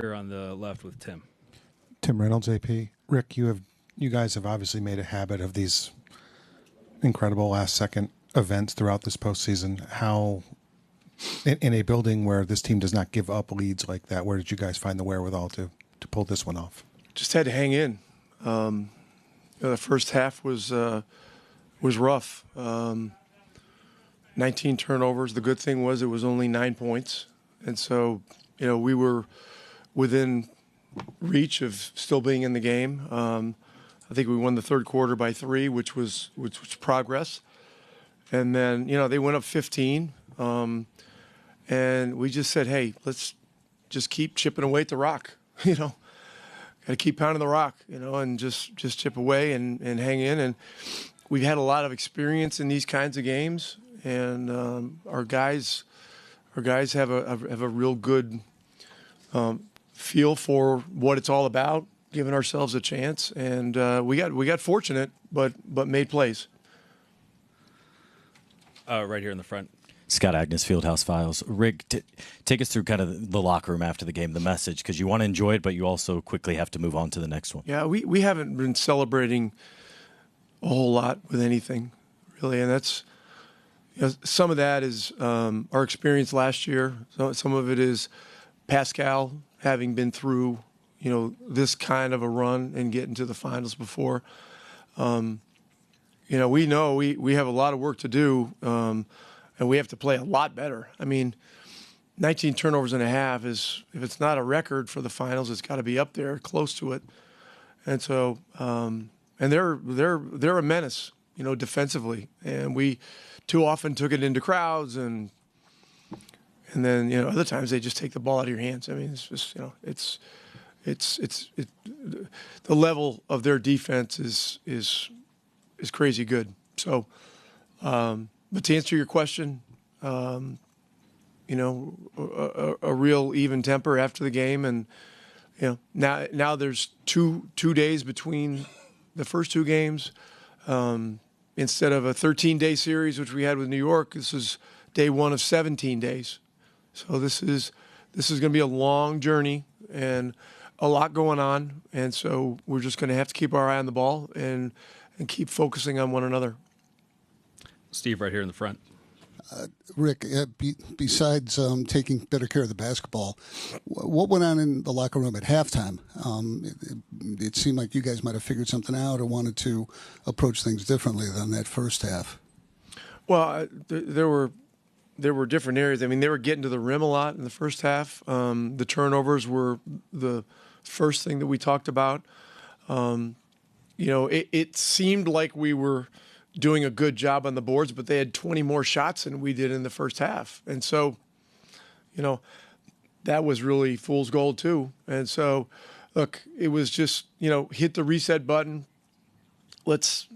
here on the left with Tim. Tim Reynolds, AP. Rick, you guys have obviously made a habit of these incredible last-second events throughout this postseason. How, in a building where this team does not give up leads like that, where did you guys find the wherewithal to pull this one off? Just had to hang in. The first half was rough. 19 turnovers. The good thing was it was only 9 points, and so we were within reach of still being in the game. I think we won the third quarter by 3, which was progress. And then they went up 15, and we just said, hey, let's just keep chipping away at the rock. Got to keep pounding the rock, and just chip away and hang in. And we've had a lot of experience in these kinds of games, and our guys have a real good feel for what it's all about, giving ourselves a chance, and we got fortunate, but made plays. Right here in the front. Scott Agnes, Fieldhouse Files. Rick, take us through kind of the locker room after the game, the message, because you want to enjoy it, but you also quickly have to move on to the next one. Yeah, we haven't been celebrating a whole lot with anything, really, and that's some of that is our experience last year. Some of it is Pascal having been through this kind of a run and getting to the finals before. We know we have a lot of work to do, and we have to play a lot better. I mean, 19 turnovers and a half is, if it's not a record for the finals, it's got to be up there, close to it. And so, and they're a menace, defensively. And we too often took it into crowds, and then other times they just take the ball out of your hands. I mean, it's just the level of their defense is crazy good. So, but to answer your question, a real even temper after the game, and now there's two days between the first two games. Instead of a 13-day series, which we had with New York, this is day 1 of 17 days. So this is going to be a long journey and a lot going on, and so we're just going to have to keep our eye on the ball and keep focusing on one another. Steve, right here in the front. Rick, besides taking better care of the basketball, what went on in the locker room at halftime? It seemed like you guys might have figured something out or wanted to approach things differently than that first half. Well, there were different areas. I mean, they were getting to the rim a lot in the first half. The turnovers were the first thing that we talked about. It seemed like we were doing a good job on the boards, but they had 20 more shots than we did in the first half. And so, that was really fool's gold too. And so, look, it was just, hit the reset button. Let's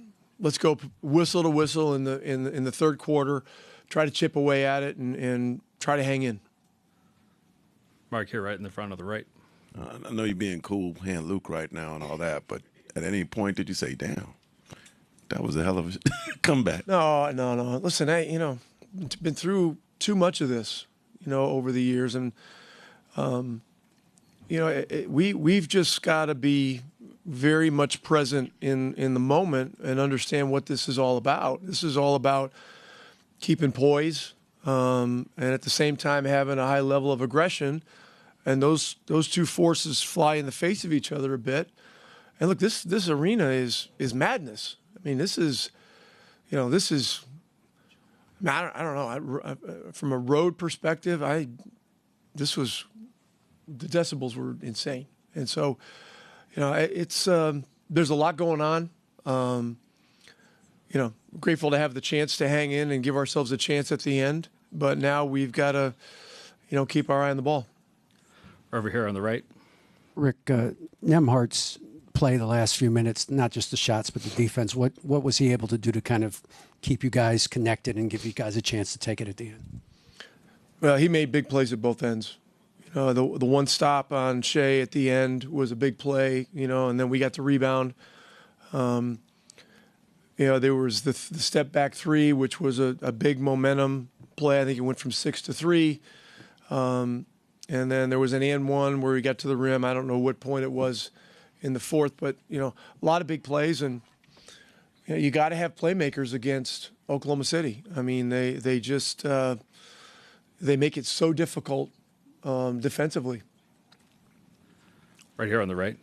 go whistle to whistle in the third quarter, try to chip away at it and try to hang in. Mark here right in the front of the right. I know you're being cool, hand Luke right now and all that, but at any point did you say, damn, that was a hell of a comeback? No. Listen, been through too much of this, over the years. And, we've just got to be very much present in the moment and understand what this is all about. This is all about keeping poise and at the same time having a high level of aggression. And those two forces fly in the face of each other a bit. And look, this arena is madness. I mean, I don't know. From a road perspective, the decibels were insane. And so, it's there's a lot going on. Grateful to have the chance to hang in and give ourselves a chance at the end. But now we've got to, keep our eye on the ball. Over here on the right. Rick, Nembhard's play the last few minutes, not just the shots, but the defense. What was he able to do to kind of keep you guys connected and give you guys a chance to take it at the end? Well, he made big plays at both ends. The one stop on Shea at the end was a big play, and then we got the rebound. There was the step back 3, which was a big momentum play. I think it went from 6 to 3. and then there was an and one where he got to the rim. I don't know what point it was in the fourth, but a lot of big plays, and you got to have playmakers against Oklahoma City. I mean, they just they make it so difficult defensively. Right here on the right.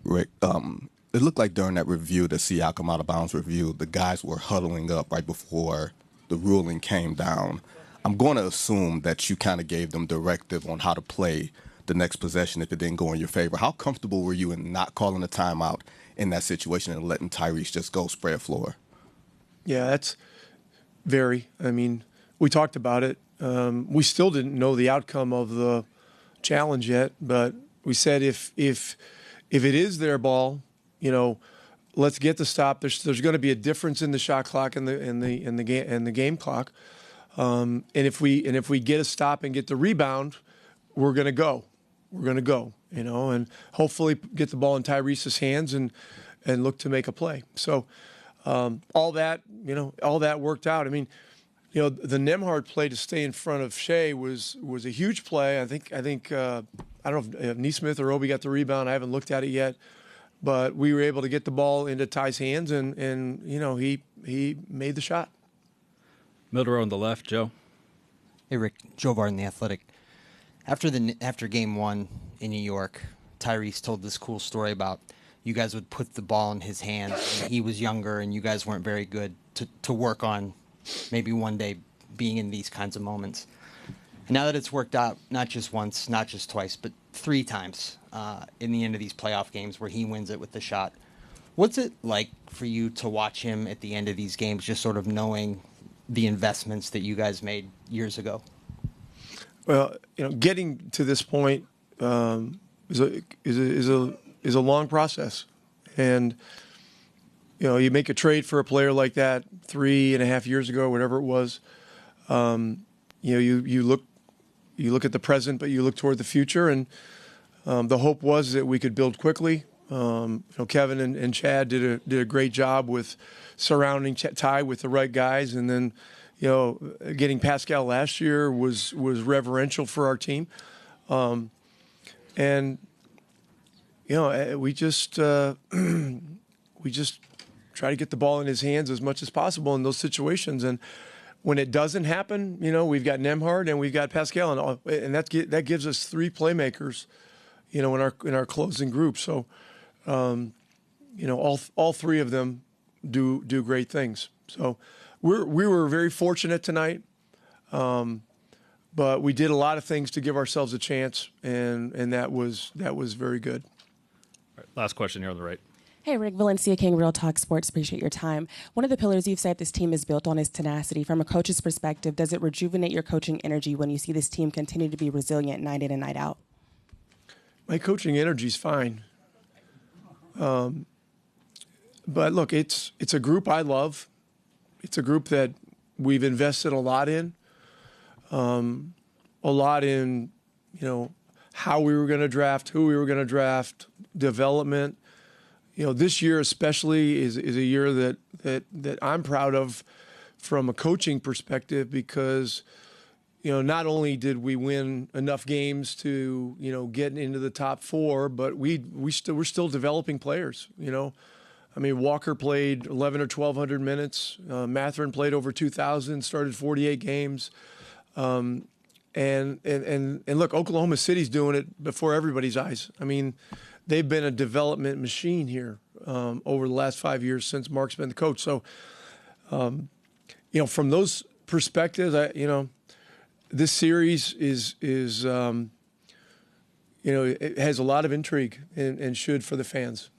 Rick, it looked like during that review, the Siakam out of bounds review, the guys were huddling up right before the ruling came down. I'm going to assume that you kind of gave them directive on how to play the next possession if it didn't go in your favor. How comfortable were you in not calling a timeout in that situation and letting Tyrese just go spread floor? Yeah, that's very. I mean, we talked about it. We still didn't know the outcome of the challenge yet, but we said if it is their ball, let's get the stop. There's going to be a difference in the shot clock and the game clock. And if we get a stop and get the rebound, we're going to go. We're going to go, and hopefully get the ball in Tyrese's hands and look to make a play. So all that worked out. I mean, the Nembhard play to stay in front of Shea was a huge play. I think I don't know if Neesmith or Obi got the rebound. I haven't looked at it yet, but we were able to get the ball into Ty's hands, and he made the shot. Middle row on the left, Joe. Hey, Rick. Joe Varden, The Athletic. After game one in New York, Tyrese told this cool story about you guys would put the ball in his hands when he was younger and you guys weren't very good to work on maybe one day being in these kinds of moments. And now that it's worked out, not just once, not just twice, but 3 times in the end of these playoff games where he wins it with the shot, what's it like for you to watch him at the end of these games, just sort of knowing the investments that you guys made years ago? Well, getting to this point is a long process, and you make a trade for a player like that 3.5 years ago, whatever it was. You look at the present, but you look toward the future, and the hope was that we could build quickly. Kevin and Chad did a great job with surrounding Ty with the right guys, and then getting Pascal last year was reverential for our team, and we just try to get the ball in his hands as much as possible in those situations. And when it doesn't happen, we've got Nembhard and we've got Pascal, and that gives us 3 playmakers, in our closing group. So, all 3 of them do great things. So we were very fortunate tonight, but we did a lot of things to give ourselves a chance, and that was very good. All right, last question here on the right. Hey, Rick, Valencia King, Real Talk Sports. Appreciate your time. One of the pillars you've said this team is built on is tenacity. From a coach's perspective, does it rejuvenate your coaching energy when you see this team continue to be resilient night in and night out? My coaching energy is fine. But look, it's a group I love. It's a group that we've invested a lot in. How we were going to draft, who we were going to draft, development. This year especially is a year that I'm proud of from a coaching perspective, because not only did we win enough games to get into the top 4, but we're still developing players. I mean, Walker played 1,100 or 1,200 minutes. Mathurin played over 2,000, started 48 games. And look, Oklahoma City's doing it before everybody's eyes. I mean, they've been a development machine here over the last 5 years since Mark's been the coach. So, from those perspectives, this series is it has a lot of intrigue and should for the fans.